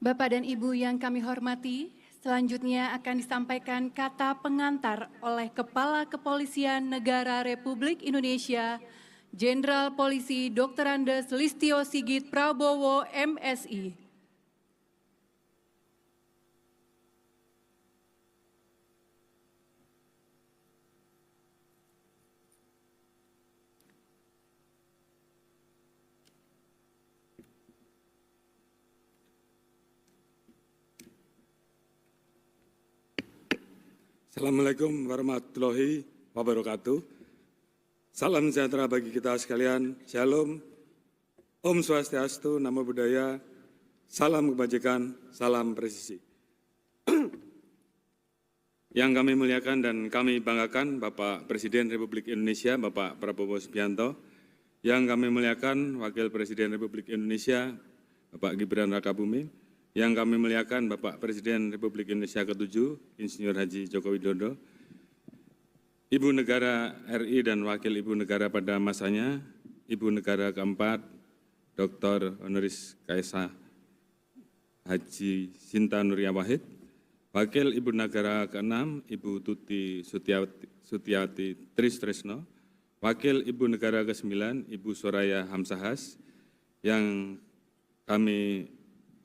Bapak dan Ibu yang kami hormati, selanjutnya akan disampaikan kata pengantar oleh Kepala Kepolisian Negara Republik Indonesia, Jenderal Polisi Dr. Andes Listio Sigit Prabowo, MSI. Assalamualaikum warahmatullahi wabarakatuh. Salam sejahtera bagi kita sekalian. Shalom, Om Swastiastu, Namo Buddhaya, salam kebajikan, salam presisi. Yang kami muliakan dan kami banggakan Bapak Presiden Republik Indonesia, Bapak Prabowo Subianto. Yang kami muliakan Wakil Presiden Republik Indonesia, Bapak Gibran Rakabuming. Yang kami muliakan Bapak Presiden Republik Indonesia ke-7, Insinyur Haji Joko Widodo, Ibu Negara RI dan Wakil Ibu Negara pada masanya, Ibu Negara ke-4, Dr. Honoris Causa Haji Sinta Nuria Wahid, Wakil Ibu Negara ke-6, Ibu Tuti Sutiati Trisno, Wakil Ibu Negara ke-9, Ibu Soraya Hamsahas, yang kami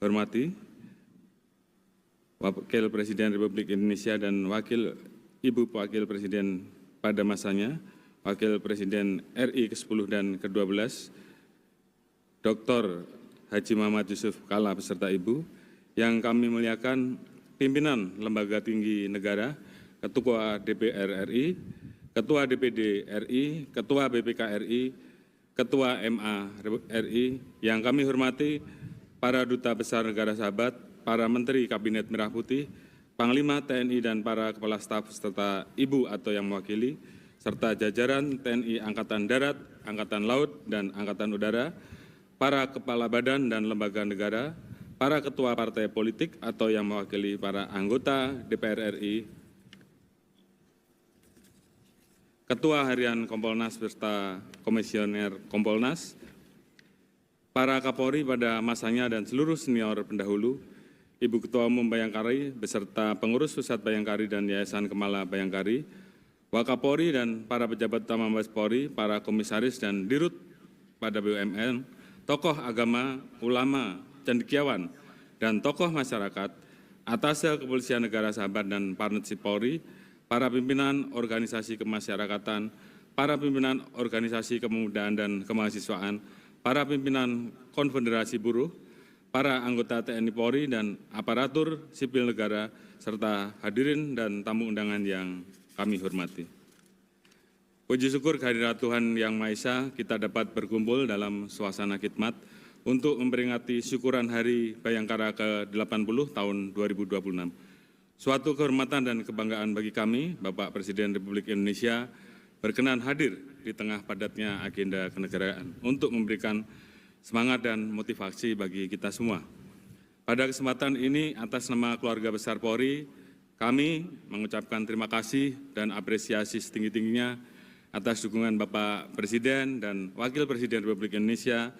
hormati Wakil Presiden Republik Indonesia dan Ibu Wakil Presiden pada masanya, Wakil Presiden RI ke-10 dan ke-12, Dr. Haji Muhammad Yusuf Kalla beserta Ibu, yang kami muliakan pimpinan Lembaga Tinggi Negara, Ketua DPR RI, Ketua DPD RI, Ketua BPK RI, Ketua MA RI, yang kami hormati para Duta Besar Negara Sahabat, para Menteri Kabinet Merah Putih, Panglima TNI dan para Kepala Staf serta Ibu atau yang mewakili, serta jajaran TNI Angkatan Darat, Angkatan Laut, dan Angkatan Udara, para Kepala Badan dan Lembaga Negara, para Ketua Partai Politik atau yang mewakili para anggota DPR RI, Ketua Harian Kompolnas beserta Komisioner Kompolnas, para Kapolri pada masanya dan seluruh senior pendahulu, Ibu Ketua Umum Bayangkari beserta pengurus Pusat Bayangkari dan Yayasan Kemala Bayangkari, Wakapolri dan para pejabat utama Mabes Polri, para komisaris dan dirut pada BUMN, tokoh agama, ulama, cendekiawan, dan tokoh masyarakat, Atase Kepolisian Negara Sahabat dan Parnetsi Polri, para pimpinan organisasi kemasyarakatan, para pimpinan organisasi kepemudaan dan kemahasiswaan, para pimpinan Konfederasi Buruh, para anggota TNI Polri dan aparatur sipil negara, serta hadirin dan tamu undangan yang kami hormati. Puji syukur kehadirat Tuhan Yang Maha Esa, kita dapat berkumpul dalam suasana khidmat untuk memperingati syukuran Hari Bayangkara ke-80 tahun 2026. Suatu kehormatan dan kebanggaan bagi kami, Bapak Presiden Republik Indonesia, berkenan hadir di tengah padatnya agenda kenegaraan untuk memberikan semangat dan motivasi bagi kita semua. Pada kesempatan ini, atas nama keluarga besar Polri, kami mengucapkan terima kasih dan apresiasi setinggi-tingginya atas dukungan Bapak Presiden dan Wakil Presiden Republik Indonesia,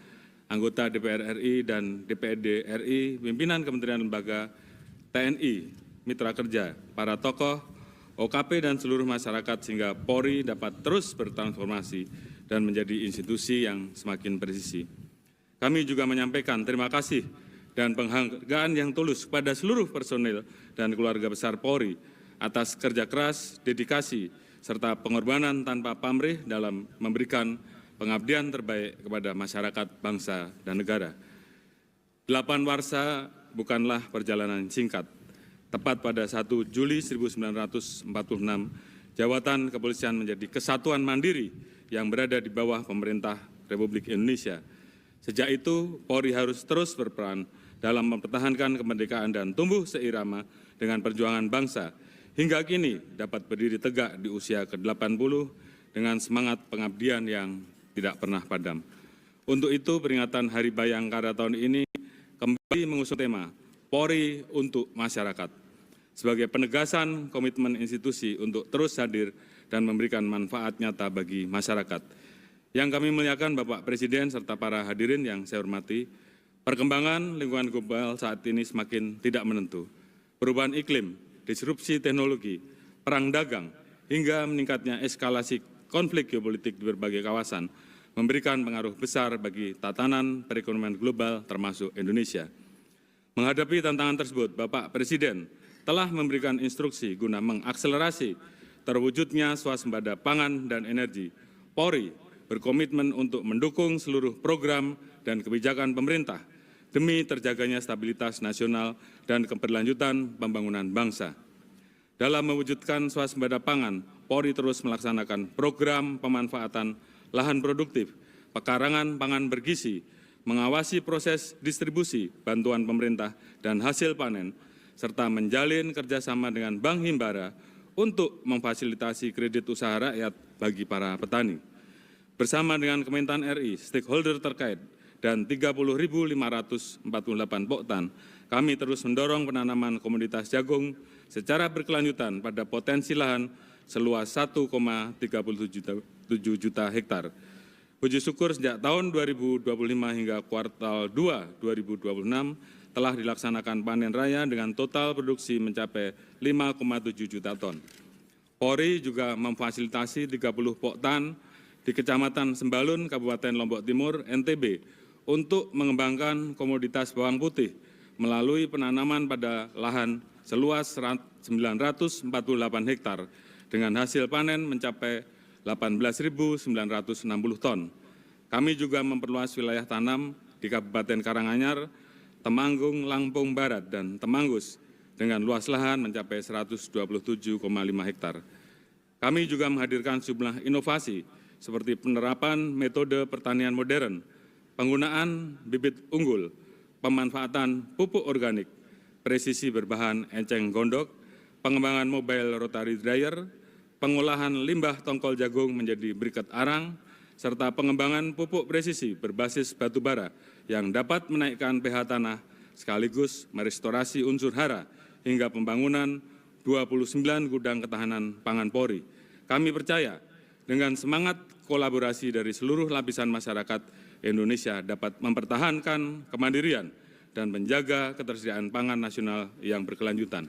anggota DPR RI dan DPD RI, pimpinan Kementerian Lembaga, TNI, Mitra Kerja, para tokoh, OKP dan seluruh masyarakat sehingga Polri dapat terus bertransformasi dan menjadi institusi yang semakin presisi. Kami juga menyampaikan terima kasih dan penghargaan yang tulus kepada seluruh personil dan keluarga besar Polri atas kerja keras, dedikasi, serta pengorbanan tanpa pamrih dalam memberikan pengabdian terbaik kepada masyarakat, bangsa, dan negara. 8 Warsa bukanlah perjalanan singkat. Tepat pada 1 Juli 1946, jabatan kepolisian menjadi kesatuan mandiri yang berada di bawah pemerintah Republik Indonesia. Sejak itu, Polri harus terus berperan dalam mempertahankan kemerdekaan dan tumbuh seirama dengan perjuangan bangsa, hingga kini dapat berdiri tegak di usia ke-80 dengan semangat pengabdian yang tidak pernah padam. Untuk itu, peringatan Hari Bayangkara tahun ini kembali mengusung tema Polri untuk Masyarakat, sebagai penegasan komitmen institusi untuk terus hadir dan memberikan manfaat nyata bagi masyarakat. Yang kami muliakan Bapak Presiden serta para hadirin yang saya hormati, Perkembangan lingkungan global saat ini semakin tidak menentu. Perubahan iklim, disrupsi teknologi, perang dagang, hingga meningkatnya eskalasi konflik geopolitik di berbagai kawasan memberikan pengaruh besar bagi tatanan perekonomian global termasuk Indonesia. Menghadapi tantangan tersebut, Bapak Presiden telah memberikan instruksi guna mengakselerasi terwujudnya swasembada pangan dan energi. Polri berkomitmen untuk mendukung seluruh program dan kebijakan pemerintah demi terjaganya stabilitas nasional dan keberlanjutan pembangunan bangsa. Dalam mewujudkan swasembada pangan, Polri terus melaksanakan program pemanfaatan lahan produktif, pekarangan pangan bergizi, mengawasi proses distribusi bantuan pemerintah dan hasil panen, serta menjalin kerjasama dengan Bank Himbara untuk memfasilitasi kredit usaha rakyat bagi para petani. Bersama dengan Kementan RI, stakeholder terkait, dan 30.548 poktan, kami terus mendorong penanaman komoditas jagung secara berkelanjutan pada potensi lahan seluas 1,37 juta hektar. Puji syukur sejak tahun 2025 hingga kuartal 2 2026 telah dilaksanakan panen raya dengan total produksi mencapai 5,7 juta ton. Polri juga memfasilitasi 30 poktan di Kecamatan Sembalun, Kabupaten Lombok Timur, NTB, untuk mengembangkan komoditas bawang putih melalui penanaman pada lahan seluas 948 hektar dengan hasil panen mencapai 18.960 ton. Kami juga memperluas wilayah tanam di Kabupaten Karanganyar, Temanggung, Lampung Barat, dan Temanggus dengan luas lahan mencapai 127,5 hektar. Kami juga menghadirkan sejumlah inovasi seperti penerapan metode pertanian modern, penggunaan bibit unggul, pemanfaatan pupuk organik, presisi berbahan enceng gondok, pengembangan mobile rotary dryer, pengolahan limbah tongkol jagung menjadi briket arang, serta pengembangan pupuk presisi berbasis batu bara yang dapat menaikkan pH tanah sekaligus merestorasi unsur hara hingga pembangunan 29 gudang ketahanan pangan Polri. Kami percaya dengan semangat kolaborasi dari seluruh lapisan masyarakat, Indonesia dapat mempertahankan kemandirian dan menjaga ketersediaan pangan nasional yang berkelanjutan.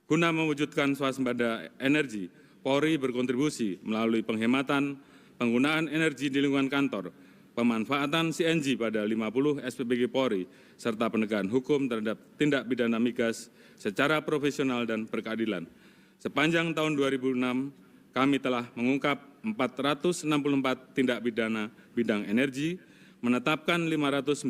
Guna mewujudkan swasembada energi, Polri berkontribusi melalui penghematan penggunaan energi di lingkungan kantor, pemanfaatan CNG pada 50 SPBG Polri, serta penegakan hukum terhadap tindak pidana migas secara profesional dan berkeadilan. Sepanjang tahun 2006, kami telah mengungkap 464 tindak pidana bidang energi, menetapkan 594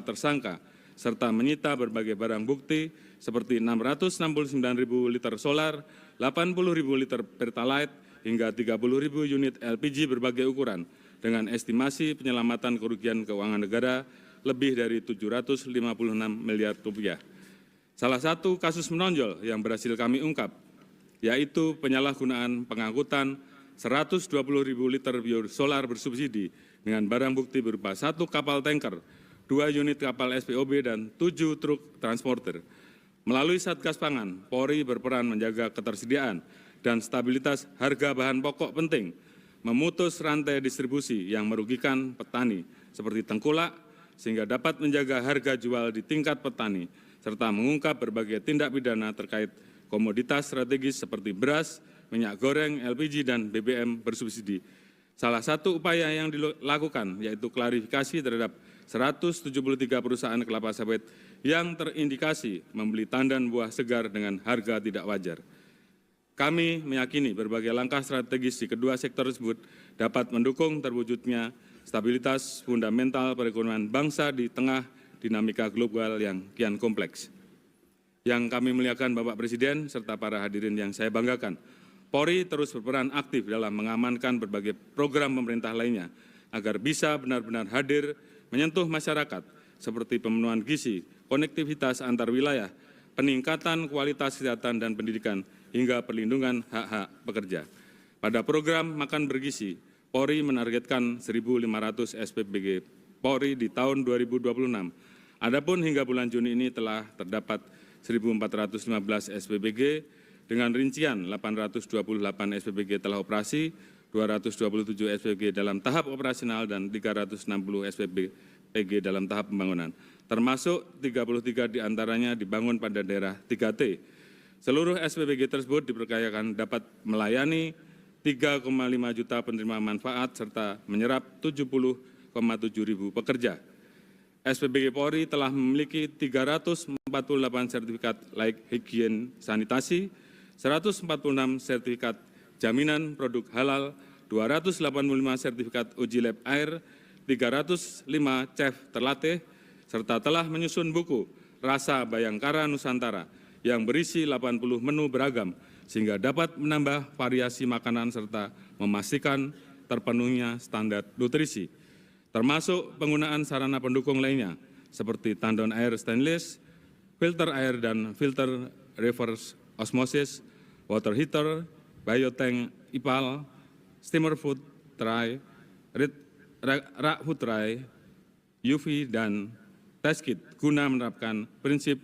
tersangka, serta menyita berbagai barang bukti seperti 669.000 liter solar, 80.000 liter pertalite, hingga 30.000 unit LPG berbagai ukuran, dengan estimasi penyelamatan kerugian keuangan negara lebih dari 756 miliar rupiah. Salah satu kasus menonjol yang berhasil kami ungkap, yaitu penyalahgunaan pengangkutan 120.000 liter biosolar bersubsidi dengan barang bukti berupa 1 kapal tanker, 2 unit kapal SPOB, dan 7 truk transporter. Melalui Satgas Pangan, Polri berperan menjaga ketersediaan dan stabilitas harga bahan pokok penting, memutus rantai distribusi yang merugikan petani seperti tengkulak, sehingga dapat menjaga harga jual di tingkat petani, serta mengungkap berbagai tindak pidana terkait komoditas strategis seperti beras, minyak goreng, LPG, dan BBM bersubsidi. Salah satu upaya yang dilakukan yaitu klarifikasi terhadap 173 perusahaan kelapa sawit yang terindikasi membeli tandan buah segar dengan harga tidak wajar. Kami meyakini berbagai langkah strategis di kedua sektor tersebut dapat mendukung terwujudnya stabilitas fundamental perekonomian bangsa di tengah dinamika global yang kian kompleks. Yang kami muliakan Bapak Presiden serta para hadirin yang saya banggakan, Polri terus berperan aktif dalam mengamankan berbagai program pemerintah lainnya agar bisa benar-benar hadir menyentuh masyarakat seperti pemenuhan gizi, konektivitas antar wilayah, peningkatan kualitas kesehatan dan pendidikan, hingga perlindungan hak-hak pekerja. Pada program Makan Bergizi, Polri menargetkan 1.500 SPBG Polri di tahun 2026. Adapun hingga bulan Juni ini telah terdapat 1.415 SPBG dengan rincian 828 SPBG telah operasi, 227 SPBG dalam tahap operasional dan 360 SPBG dalam tahap pembangunan, termasuk 33 diantaranya dibangun pada daerah 3T. Seluruh SPBG tersebut diperkirakan dapat melayani 3,5 juta penerima manfaat serta menyerap 70,7 ribu pekerja. SPBG Polri telah memiliki 348 sertifikat layak higien sanitasi, 146 sertifikat jaminan produk halal, 285 sertifikat uji lab air, 305 chef terlatih, serta telah menyusun buku Rasa Bayangkara Nusantara yang berisi 80 menu beragam, sehingga dapat menambah variasi makanan serta memastikan terpenuhnya standar nutrisi, termasuk penggunaan sarana pendukung lainnya, seperti tandon air stainless, filter air dan filter reverse osmosis, water heater, biotank IPAL, steamer food tray, rak food tray, UV, dan test kit guna menerapkan prinsip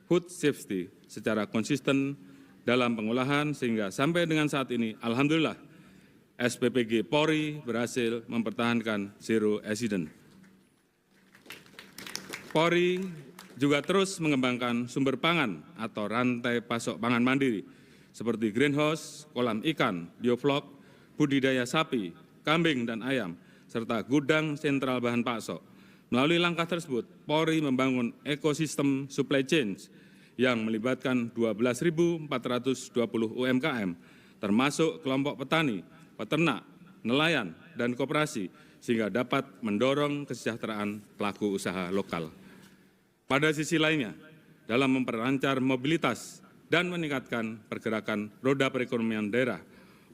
food safety secara konsisten dalam pengolahan sehingga sampai dengan saat ini, alhamdulillah, SPBG Polri berhasil mempertahankan zero accident. Polri juga terus mengembangkan sumber pangan atau rantai pasok pangan mandiri, seperti greenhouse, kolam ikan, bioflok, budidaya sapi, kambing, dan ayam, serta gudang sentral bahan pasok. Melalui langkah tersebut, Polri membangun ekosistem supply chain yang melibatkan 12.420 UMKM, termasuk kelompok petani, peternak, nelayan, dan koperasi, sehingga dapat mendorong kesejahteraan pelaku usaha lokal. Pada sisi lainnya, dalam memperlancar mobilitas dan meningkatkan pergerakan roda perekonomian daerah,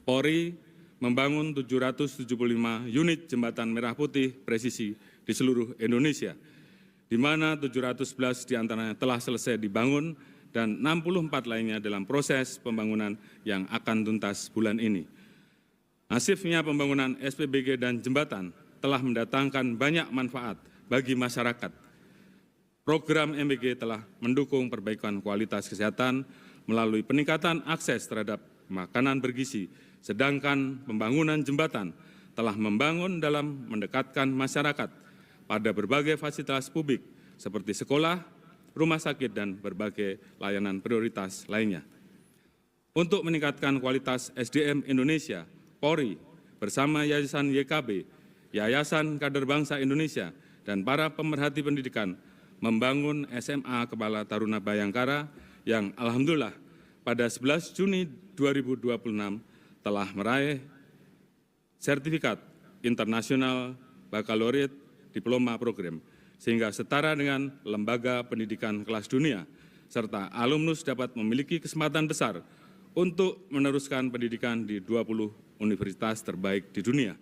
Polri membangun 775 unit jembatan merah putih presisi di seluruh Indonesia, di mana 711 diantaranya telah selesai dibangun dan 64 lainnya dalam proses pembangunan yang akan tuntas bulan ini. Masifnya pembangunan SPBG dan jembatan telah mendatangkan banyak manfaat bagi masyarakat. Program MBG telah mendukung perbaikan kualitas kesehatan melalui peningkatan akses terhadap makanan bergizi, sedangkan pembangunan jembatan telah membangun dalam mendekatkan masyarakat pada berbagai fasilitas publik seperti sekolah, rumah sakit, dan berbagai layanan prioritas lainnya. Untuk meningkatkan kualitas SDM Indonesia, Polri bersama Yayasan YKB, Yayasan Kader Bangsa Indonesia, dan para pemerhati pendidikan membangun SMA Kepala Taruna Bayangkara yang alhamdulillah pada 11 Juni 2026 telah meraih sertifikat internasional bakalaureat diploma program, sehingga setara dengan lembaga pendidikan kelas dunia, serta alumnus dapat memiliki kesempatan besar untuk meneruskan pendidikan di 20 universitas terbaik di dunia.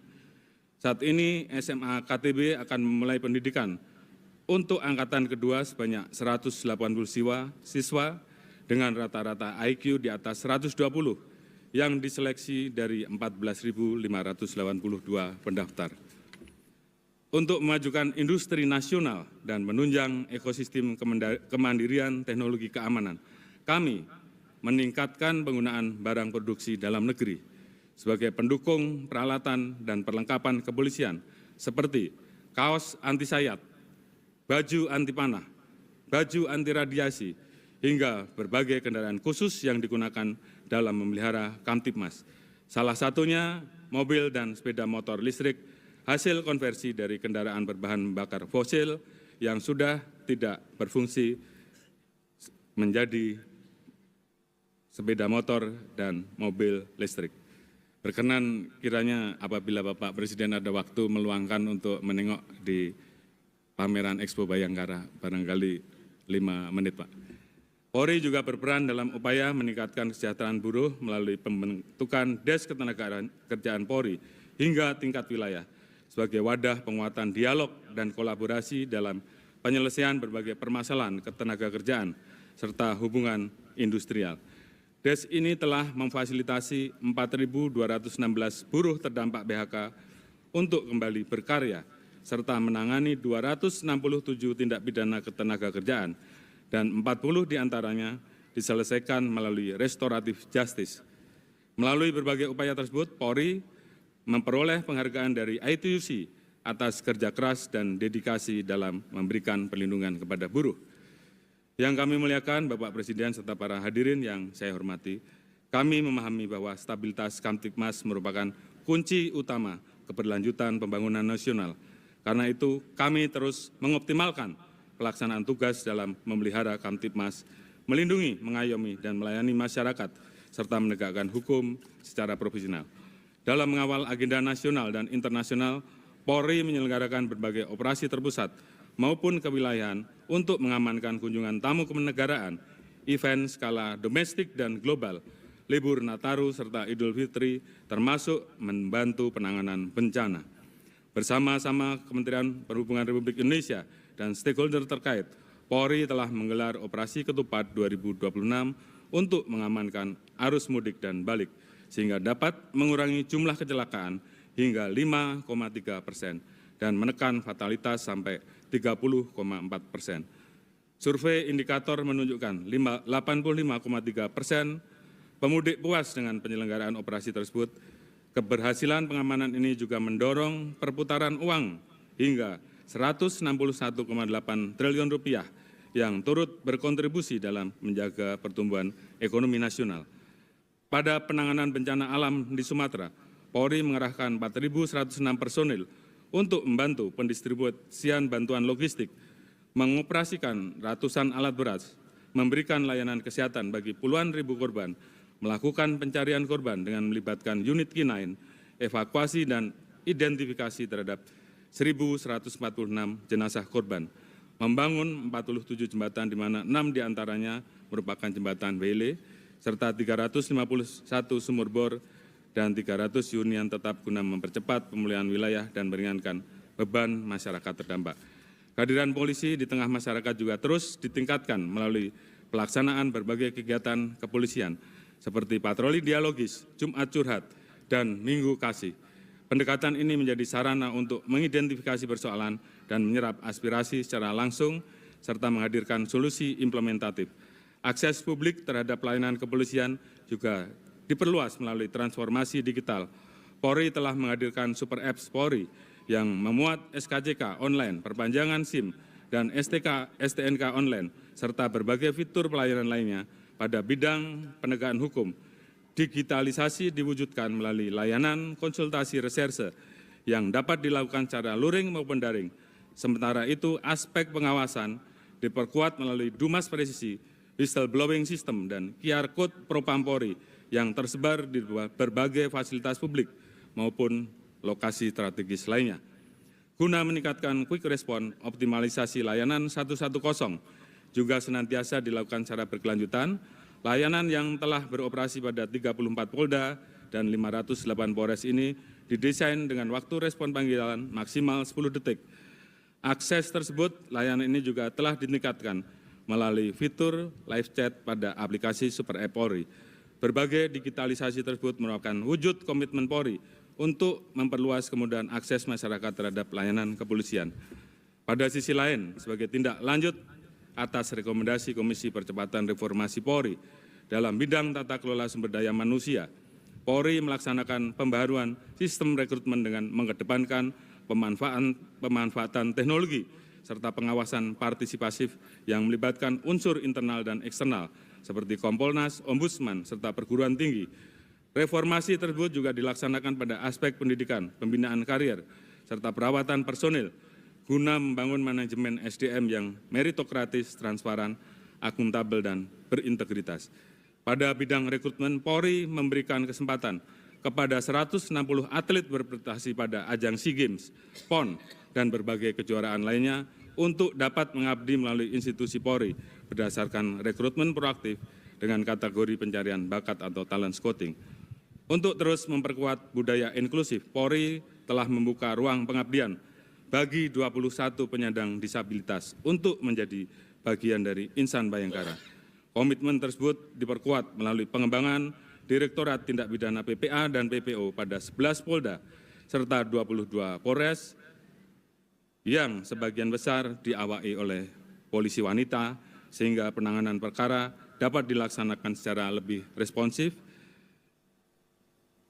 Saat ini SMA KTB akan memulai pendidikan untuk angkatan kedua sebanyak 180 siswa dengan rata-rata IQ di atas 120 yang diseleksi dari 14.582 pendaftar. Untuk memajukan industri nasional dan menunjang ekosistem kemandirian teknologi keamanan, kami meningkatkan penggunaan barang produksi dalam negeri sebagai pendukung peralatan dan perlengkapan kepolisian seperti kaos anti sayat, baju anti panah, baju anti radiasi, hingga berbagai kendaraan khusus yang digunakan dalam memelihara Kamtibmas. Salah satunya mobil dan sepeda motor listrik hasil konversi dari kendaraan berbahan bakar fosil yang sudah tidak berfungsi menjadi sepeda motor dan mobil listrik. Berkenan kiranya apabila Bapak Presiden ada waktu meluangkan untuk menengok di pameran Expo Bayangkara, barangkali 5 menit, Pak. Polri juga berperan dalam upaya meningkatkan kesejahteraan buruh melalui pembentukan Des Ketenagakerjaan Polri hingga tingkat wilayah sebagai wadah penguatan dialog dan kolaborasi dalam penyelesaian berbagai permasalahan ketenagakerjaan serta hubungan industrial. Des ini telah memfasilitasi 4.216 buruh terdampak PHK untuk kembali berkarya, serta menangani 267 tindak pidana ketenagakerjaan, dan 40 diantaranya diselesaikan melalui restoratif justice. Melalui berbagai upaya tersebut, Polri memperoleh penghargaan dari ITUC atas kerja keras dan dedikasi dalam memberikan perlindungan kepada buruh. Yang kami muliakan Bapak Presiden serta para hadirin yang saya hormati, kami memahami bahwa stabilitas Kamtibmas merupakan kunci utama keberlanjutan pembangunan nasional. Karena itu, kami terus mengoptimalkan pelaksanaan tugas dalam memelihara Kamtibmas, melindungi, mengayomi, dan melayani masyarakat, serta menegakkan hukum secara profesional. Dalam mengawal agenda nasional dan internasional, Polri menyelenggarakan berbagai operasi terpusat maupun kewilayahan untuk mengamankan kunjungan tamu kenegaraan, event skala domestik dan global, libur Nataru serta Idul Fitri, termasuk membantu penanganan bencana. Bersama-sama Kementerian Perhubungan Republik Indonesia dan stakeholder terkait, Polri telah menggelar Operasi Ketupat 2026 untuk mengamankan arus mudik dan balik, sehingga dapat mengurangi jumlah kecelakaan hingga 5,3% dan menekan fatalitas sampai 30,4%. Survei indikator menunjukkan 85,3% pemudik puas dengan penyelenggaraan operasi tersebut. Keberhasilan pengamanan ini juga mendorong perputaran uang hingga 161,8 triliun rupiah yang turut berkontribusi dalam menjaga pertumbuhan ekonomi nasional. Pada penanganan bencana alam di Sumatera, Polri mengerahkan 4.106 personil untuk membantu pendistribusian bantuan logistik, mengoperasikan ratusan alat berat, memberikan layanan kesehatan bagi puluhan ribu korban, melakukan pencarian korban dengan melibatkan unit K9, evakuasi dan identifikasi terhadap 1.146 jenazah korban, membangun 47 jembatan di mana 6 diantaranya merupakan jembatan Wele, serta 351 sumur bor dan 300 hunian tetap guna mempercepat pemulihan wilayah dan meringankan beban masyarakat terdampak. Kehadiran polisi di tengah masyarakat juga terus ditingkatkan melalui pelaksanaan berbagai kegiatan kepolisian seperti patroli dialogis, Jumat Curhat, dan Minggu Kasih. Pendekatan ini menjadi sarana untuk mengidentifikasi persoalan dan menyerap aspirasi secara langsung serta menghadirkan solusi implementatif. Akses publik terhadap pelayanan kepolisian juga diperluas melalui transformasi digital. Polri telah menghadirkan Super Apps Polri yang memuat SKCK online, perpanjangan SIM, dan STNK online, serta berbagai fitur pelayanan lainnya pada bidang penegakan hukum. Digitalisasi diwujudkan melalui layanan konsultasi reserse yang dapat dilakukan secara luring maupun daring. Sementara itu, aspek pengawasan diperkuat melalui Dumas Presisi, whistleblowing system, dan QR Code Propam Polri yang tersebar di berbagai fasilitas publik maupun lokasi strategis lainnya. Guna meningkatkan quick response, optimalisasi layanan 110 juga senantiasa dilakukan secara berkelanjutan. Layanan yang telah beroperasi pada 34 Polda dan 508 Polres ini didesain dengan waktu respon panggilan maksimal 10 detik. Akses tersebut, layanan ini juga telah ditingkatkan melalui fitur live chat pada aplikasi Super App Polri. Berbagai digitalisasi tersebut merupakan wujud komitmen Polri untuk memperluas kemudahan akses masyarakat terhadap layanan kepolisian. Pada sisi lain, sebagai tindak lanjut atas rekomendasi Komisi Percepatan Reformasi Polri dalam bidang tata kelola sumber daya manusia, Polri melaksanakan pembaharuan sistem rekrutmen dengan mengedepankan pemanfaatan teknologi serta pengawasan partisipasif yang melibatkan unsur internal dan eksternal seperti Kompolnas, Ombudsman, serta perguruan tinggi. Reformasi tersebut juga dilaksanakan pada aspek pendidikan, pembinaan karier, serta perawatan personil, guna membangun manajemen SDM yang meritokratis, transparan, akuntabel, dan berintegritas. Pada bidang rekrutmen, Polri memberikan kesempatan kepada 160 atlet berprestasi pada ajang SEA Games, PON, dan berbagai kejuaraan lainnya untuk dapat mengabdi melalui institusi Polri berdasarkan rekrutmen proaktif dengan kategori pencarian bakat atau talent scouting. Untuk terus memperkuat budaya inklusif, Polri telah membuka ruang pengabdian bagi 21 penyandang disabilitas untuk menjadi bagian dari Insan Bayangkara. Komitmen tersebut diperkuat melalui pengembangan Direktorat Tindak Pidana PPA dan PPO pada 11 Polda serta 22 Polres yang sebagian besar diawaki oleh polisi wanita sehingga penanganan perkara dapat dilaksanakan secara lebih responsif,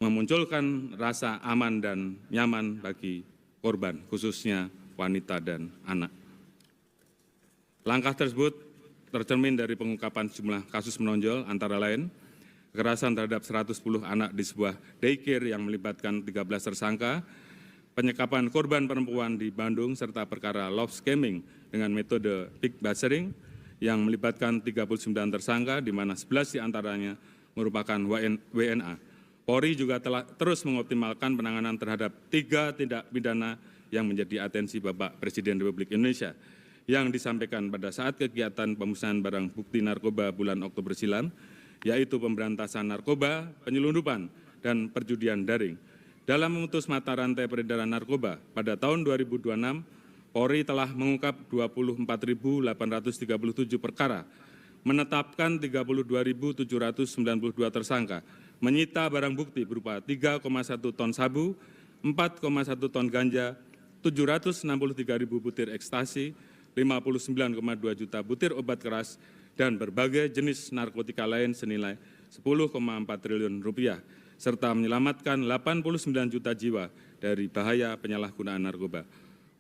memunculkan rasa aman dan nyaman bagi korban, khususnya wanita dan anak. Langkah tersebut tercermin dari pengungkapan sejumlah kasus menonjol, antara lain kekerasan terhadap 110 anak di sebuah daycare yang melibatkan 13 tersangka, penyekapan korban perempuan di Bandung, serta perkara love scamming dengan metode big buzzering yang melibatkan 39 tersangka, di mana 11 diantaranya merupakan WNA. Polri juga telah terus mengoptimalkan penanganan terhadap 3 tindak pidana yang menjadi atensi Bapak Presiden Republik Indonesia, yang disampaikan pada saat kegiatan pemusnahan barang bukti narkoba bulan Oktober silam, yaitu pemberantasan narkoba, penyelundupan, dan perjudian daring. Dalam memutus mata rantai peredaran narkoba, pada tahun 2026, Polri telah mengungkap 24.837 perkara, menetapkan 32.792 tersangka, menyita barang bukti berupa 3,1 ton sabu, 4,1 ton ganja, 763.000 butir ekstasi, 59,2 juta butir obat keras, dan berbagai jenis narkotika lain senilai 10,4 triliun rupiah, serta menyelamatkan 89 juta jiwa dari bahaya penyalahgunaan narkoba.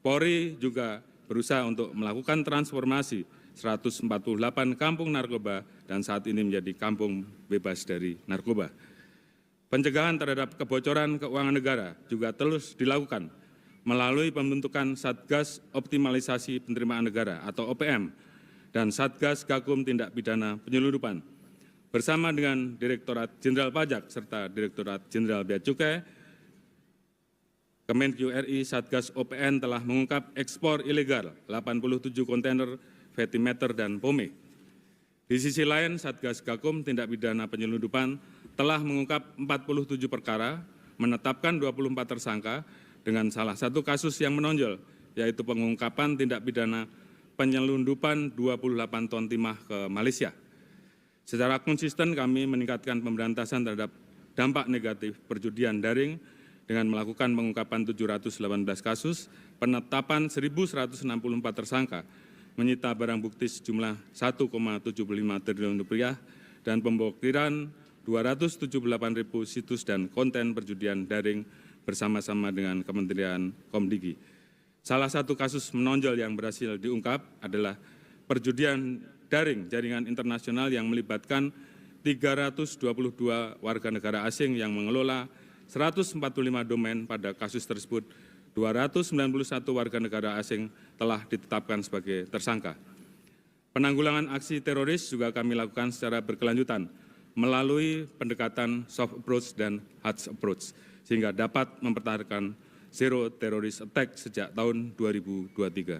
Polri juga berusaha untuk melakukan transformasi 148 kampung narkoba dan saat ini menjadi kampung bebas dari narkoba. Pencegahan terhadap kebocoran keuangan negara juga terus dilakukan melalui pembentukan Satgas Optimalisasi Penerimaan Negara atau OPM dan Satgas Gakum Tindak Pidana Penyelundupan. Bersama dengan Direktorat Jenderal Pajak serta Direktorat Jenderal Bea Cukai, Kemenq RI Satgas OPN telah mengungkap ekspor ilegal 87 kontainer vetimeter dan pome. Di sisi lain, Satgas Gakum Tindak Pidana Penyelundupan telah mengungkap 47 perkara, menetapkan 24 tersangka dengan salah satu kasus yang menonjol, yaitu pengungkapan tindak pidana penyelundupan 28 ton timah ke Malaysia. Secara konsisten kami meningkatkan pemberantasan terhadap dampak negatif perjudian daring dengan melakukan pengungkapan 718 kasus, penetapan 1.164 tersangka, menyita barang bukti sejumlah 1,75 triliun rupiah, dan pemblokiran 278.000 situs dan konten perjudian daring bersama-sama dengan Kementerian Komdigi. Salah satu kasus menonjol yang berhasil diungkap adalah perjudian daring jaringan internasional yang melibatkan 322 warga negara asing yang mengelola 145 domain. Pada kasus tersebut, 291 warga negara asing telah ditetapkan sebagai tersangka. Penanggulangan aksi teroris juga kami lakukan secara berkelanjutan melalui pendekatan soft approach dan hard approach, sehingga dapat mempertahankan Zero Terrorist Attack sejak tahun 2023.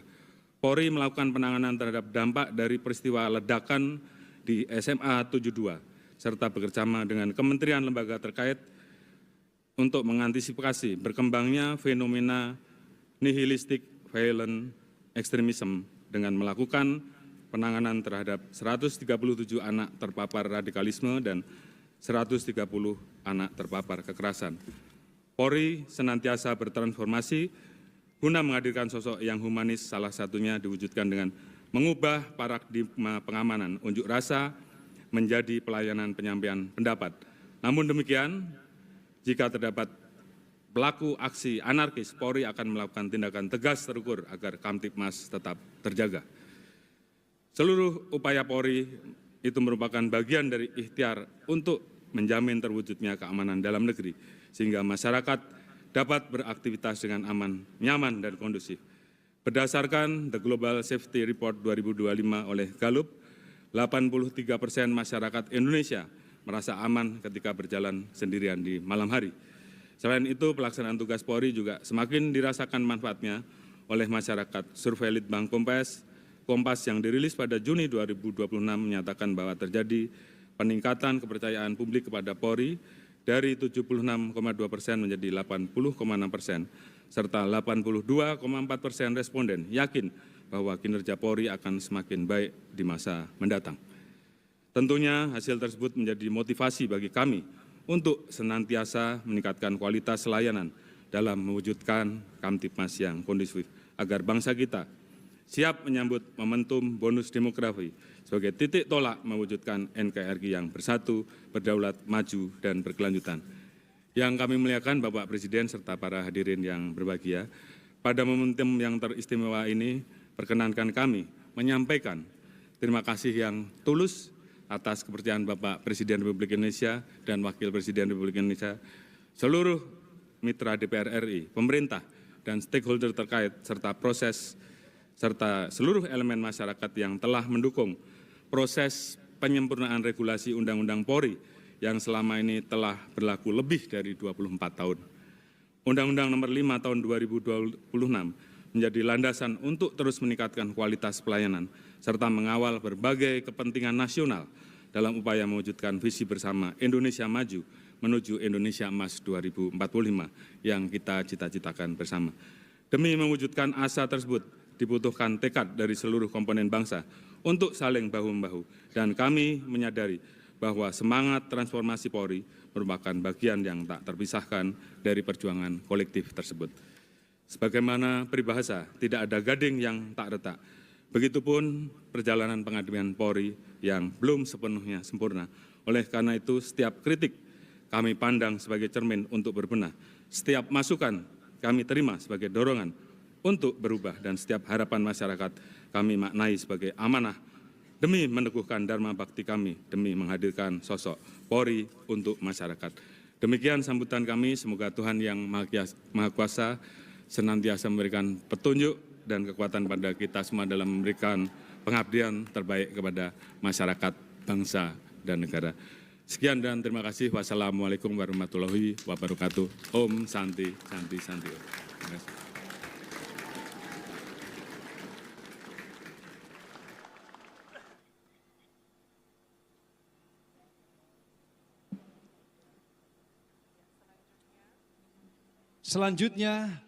Polri melakukan penanganan terhadap dampak dari peristiwa ledakan di SMA 72, serta bekerjasama dengan kementerian lembaga terkait untuk mengantisipasi berkembangnya fenomena nihilistik violent extremism dengan melakukan penanganan terhadap 137 anak terpapar radikalisme dan 130 anak terpapar kekerasan. Polri senantiasa bertransformasi guna menghadirkan sosok yang humanis, salah satunya diwujudkan dengan mengubah paradigma pengamanan unjuk rasa menjadi pelayanan penyampaian pendapat. Namun demikian, jika terdapat pelaku aksi anarkis, Polri akan melakukan tindakan tegas terukur agar Kamtibmas tetap terjaga. Seluruh upaya Polri itu merupakan bagian dari ikhtiar untuk menjamin terwujudnya keamanan dalam negeri, sehingga masyarakat dapat beraktivitas dengan aman, nyaman, dan kondusif. Berdasarkan The Global Safety Report 2025 oleh Gallup, 83% masyarakat Indonesia merasa aman ketika berjalan sendirian di malam hari. Selain itu, pelaksanaan tugas Polri juga semakin dirasakan manfaatnya oleh masyarakat. Survei Litbang Kompas yang dirilis pada Juni 2026 menyatakan bahwa terjadi peningkatan kepercayaan publik kepada Polri dari 76,2% menjadi 80,6%, serta 82,4% responden yakin bahwa kinerja Polri akan semakin baik di masa mendatang. Tentunya hasil tersebut menjadi motivasi bagi kami untuk senantiasa meningkatkan kualitas layanan dalam mewujudkan Kamtibmas yang kondusif, agar bangsa kita siap menyambut momentum bonus demografi sebagai titik tolak mewujudkan NKRI yang bersatu, berdaulat, maju, dan berkelanjutan. Yang kami muliakan Bapak Presiden serta para hadirin yang berbahagia, pada momentum yang teristimewa ini, perkenankan kami menyampaikan terima kasih yang tulus atas kepercayaan Bapak Presiden Republik Indonesia dan Wakil Presiden Republik Indonesia, seluruh mitra DPR RI, pemerintah, dan stakeholder terkait, serta seluruh elemen masyarakat yang telah mendukung proses penyempurnaan regulasi Undang-Undang Polri yang selama ini telah berlaku lebih dari 24 tahun. Undang-Undang Nomor 5 Tahun 2026 menjadi landasan untuk terus meningkatkan kualitas pelayanan serta mengawal berbagai kepentingan nasional dalam upaya mewujudkan visi bersama Indonesia Maju menuju Indonesia Emas 2045 yang kita cita-citakan bersama. Demi mewujudkan asa tersebut, dibutuhkan tekad dari seluruh komponen bangsa untuk saling bahu-membahu, dan kami menyadari bahwa semangat transformasi Polri merupakan bagian yang tak terpisahkan dari perjuangan kolektif tersebut. Sebagaimana peribahasa, tidak ada gading yang tak retak. Begitupun perjalanan pengabdian Polri yang belum sepenuhnya sempurna. Oleh karena itu, setiap kritik kami pandang sebagai cermin untuk berbenah. Setiap masukan kami terima sebagai dorongan untuk berubah, dan setiap harapan masyarakat kami maknai sebagai amanah demi meneguhkan dharma bakti kami, demi menghadirkan sosok Polri untuk masyarakat. Demikian sambutan kami, semoga Tuhan yang Maha Kuasa senantiasa memberikan petunjuk dan kekuatan pada kita semua dalam memberikan pengabdian terbaik kepada masyarakat, bangsa, dan negara. Sekian dan terima kasih. Wassalamualaikum warahmatullahi wabarakatuh. Om Santi, Santi, Santi. Terima kasih. Selanjutnya,